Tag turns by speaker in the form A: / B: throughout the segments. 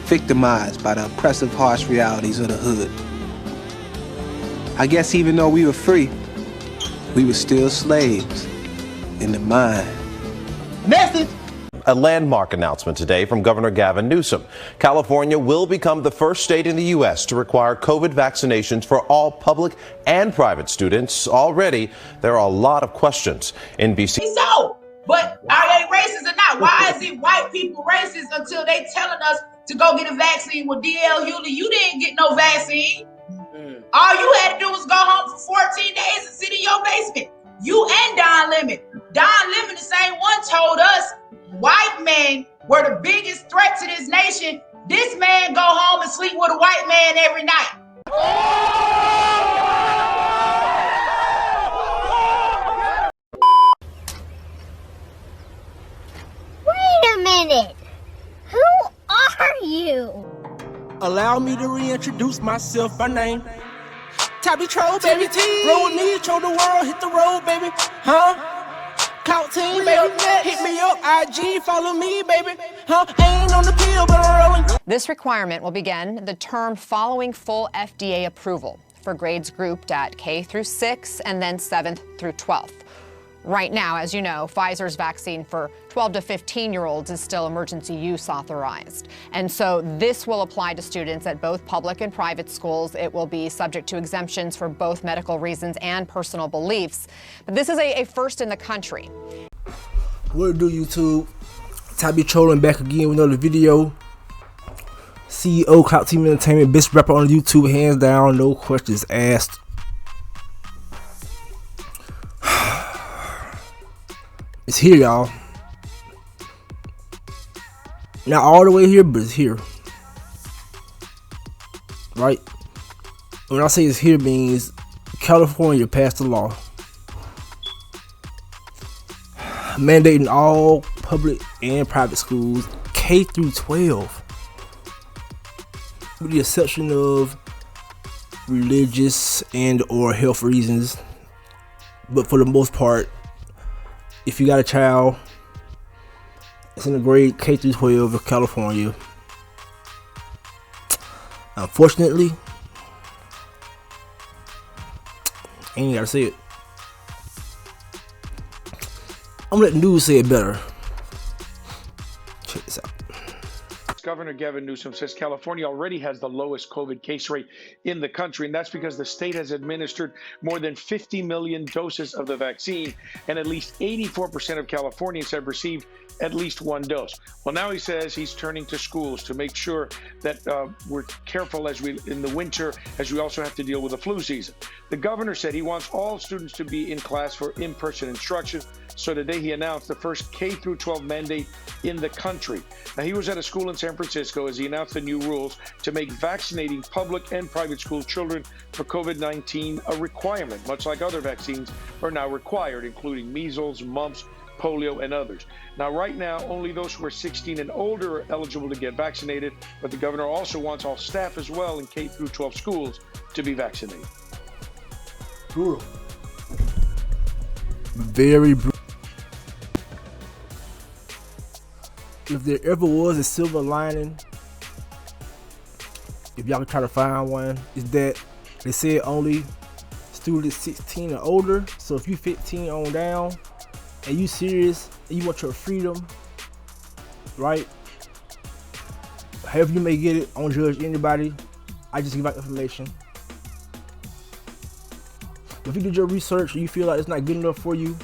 A: victimized by the oppressive, harsh realities of the hood. I guess even though we were free, we were still slaves in the mind.
B: Message!
C: A landmark announcement today from Governor Gavin Newsom. California will become the first state in the U.S. to require COVID vaccinations for all public and private students. Already, there are a lot of questions. NBC.
D: So, but are they racist or not? Why is it white people racist until they telling us to go get a vaccine? Well, D.L. Hewley, you didn't get no vaccine. All you had to do was go home for 14 days and sit in your basement. You and Don Lemon. Don Lemon, the same one, told us white men were the biggest threat to this nation. This man go home and sleep with a white man every night.
E: Wait a minute. Who are you?
B: Allow me to reintroduce myself by name. TyBeTroLLing, baby. Roll with me, show the world, hit the road, baby. Huh? Count team, baby. Hit me up, IG, follow me, baby. Huh? Ain't on the pill, but I'm rolling.
F: This requirement will begin the term following full FDA approval for grades grouped at K through 6 and then 7th through 12th. Right now, as you know, Pfizer's vaccine for 12 to 15-year-olds is still emergency use authorized. And so this will apply to students at both public and private schools. It will be subject to exemptions for both medical reasons and personal beliefs. But this is a first in the country.
B: What it do, YouTube? TyBeTroLLing back again with another video. CEO, Clout Team Entertainment, best rapper on YouTube, hands down, no questions asked. It's here, y'all. Not all the way here, but it's here. Right? When I say it's here, means California passed a law mandating all public and private schools K through 12, with the exception of religious and or health reasons. But for the most part, if you got a child, it's in the grade K through 12 of California. Unfortunately, I ain't gotta say it. I'm gonna let the news say it better. Check this out.
G: Governor Gavin Newsom says California already has the lowest COVID case rate in the country, and that's because the state has administered more than 50 million doses of the vaccine, and at least 84% of Californians have received at least one dose. Well, now he says he's turning to schools to make sure that we're careful as we in the winter, as we also have to deal with the flu season. The governor said he wants all students to be in class for in-person instruction. So today he announced the first K through 12 mandate in the country. Now, he was at a school in San Francisco as he announced the new rules to make vaccinating public and private school children for COVID-19 a requirement, much like other vaccines are now required, including measles, mumps, polio, and others. Now, right now, only those who are 16 and older are eligible to get vaccinated, but the governor also wants all staff as well in K through 12 schools to be vaccinated.
B: Brutal. Very brutal. If there ever was a silver lining, if y'all could try to find one, is that they said only students 16 and older. So if you 15 on down and you serious and you want your freedom, right? However you may get it, I don't judge anybody. I just give out information. If you did your research and you feel like it's not good enough for you,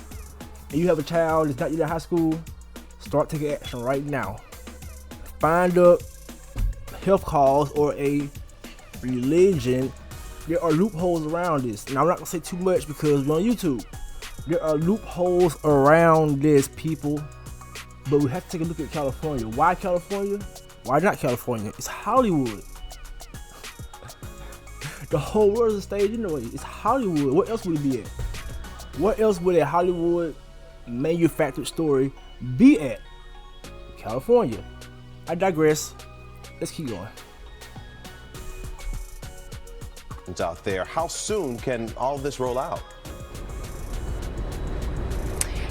B: and you have a child that's not yet in high school, start taking action right now. Find a health cause or a religion. There are loopholes around this. Now, I'm not gonna say too much because we're on YouTube. There are loopholes around this, people. But we have to take a look at California. Why California? Why not California? It's Hollywood. The whole world is a stage anyway. It's Hollywood. What else would it be at? What else would a Hollywood manufactured story be at? California. I digress. Let's keep going.
C: Out there, how soon can all this roll out?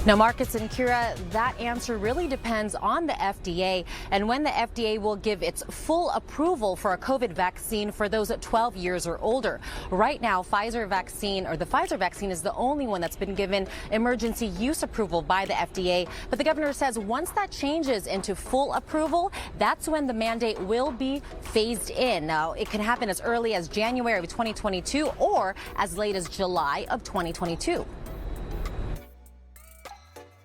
H: Now, Marcus and Kira, that answer really depends on the FDA and when the FDA will give its full approval for a COVID vaccine for those at 12 years or older. Right now, the Pfizer vaccine is the only one that's been given emergency use approval by the FDA. But the governor says once that changes into full approval, that's when the mandate will be phased in. Now, it can happen as early as January of 2022 or as late as July of 2022.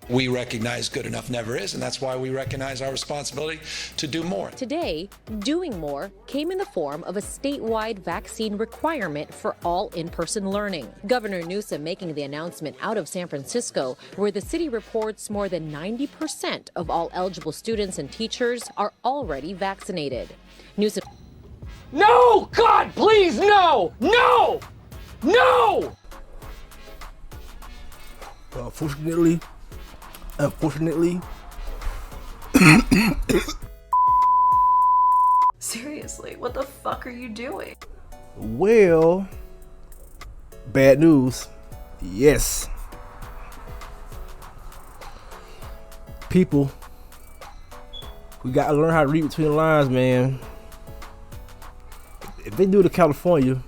I: We recognize good enough never is, and that's why we recognize our responsibility to do more.
J: Today, doing more came in the form of a statewide vaccine requirement for all in-person learning. Governor Newsom making the announcement out of San Francisco, where the city reports more than 90% of all eligible students and teachers are already vaccinated. Newsom.
K: No! God, please, no! No! No!
B: Unfortunately.
L: Seriously, what the fuck are you doing?
B: Well, bad news. Yes. People, we gotta learn how to read between the lines, man. If they do it in California,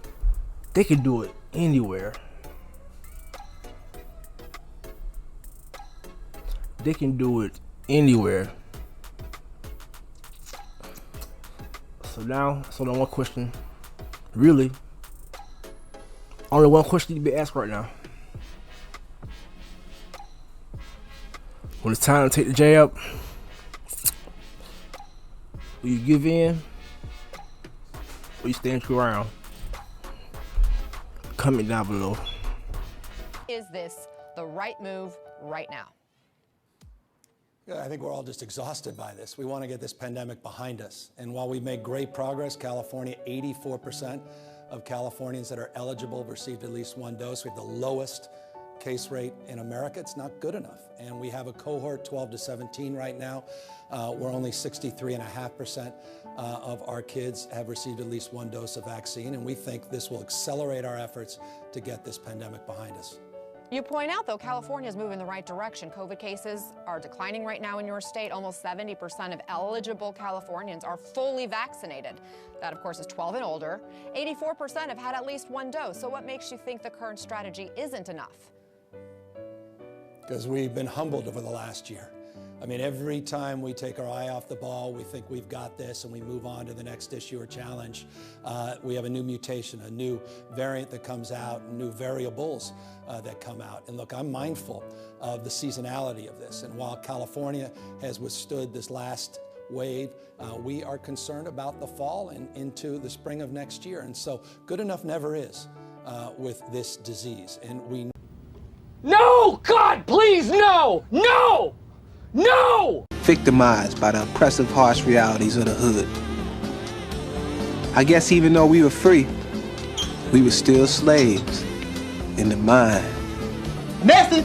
B: they can do it anywhere. They can do it anywhere. So now, one question. Really, only one question you be asked right now. When it's time to take the jab, will you give in or you stand your ground? Comment down below.
F: Is this the right move right now?
I: I think we're all just exhausted by this. We want to get this pandemic behind us. And while we made great progress, California, 84% of Californians that are eligible received at least one dose. We have the lowest case rate in America. It's not good enough. And we have a cohort 12 to 17 right now where only 63.5% of our kids have received at least one dose of vaccine. And we think this will accelerate our efforts to get this pandemic behind us.
F: You point out, though, California is moving in the right direction. COVID cases are declining right now in your state. Almost 70% of eligible Californians are fully vaccinated. That, of course, is 12 and older. 84% have had at least one dose. So what makes you think the current strategy isn't enough?
I: Because we've been humbled over the last year. I mean, every time we take our eye off the ball, we think we've got this and we move on to the next issue or challenge. We have a new mutation, a new variant that comes out, new variables that come out. And look, I'm mindful of the seasonality of this. And while California has withstood this last wave, we are concerned about the fall and into the spring of next year. And so good enough never is with this disease. And we
K: No! God, please, no! No! No!
A: Victimized by the oppressive, harsh realities of the hood. I guess even though we were free, we were still slaves in the mind.
M: Message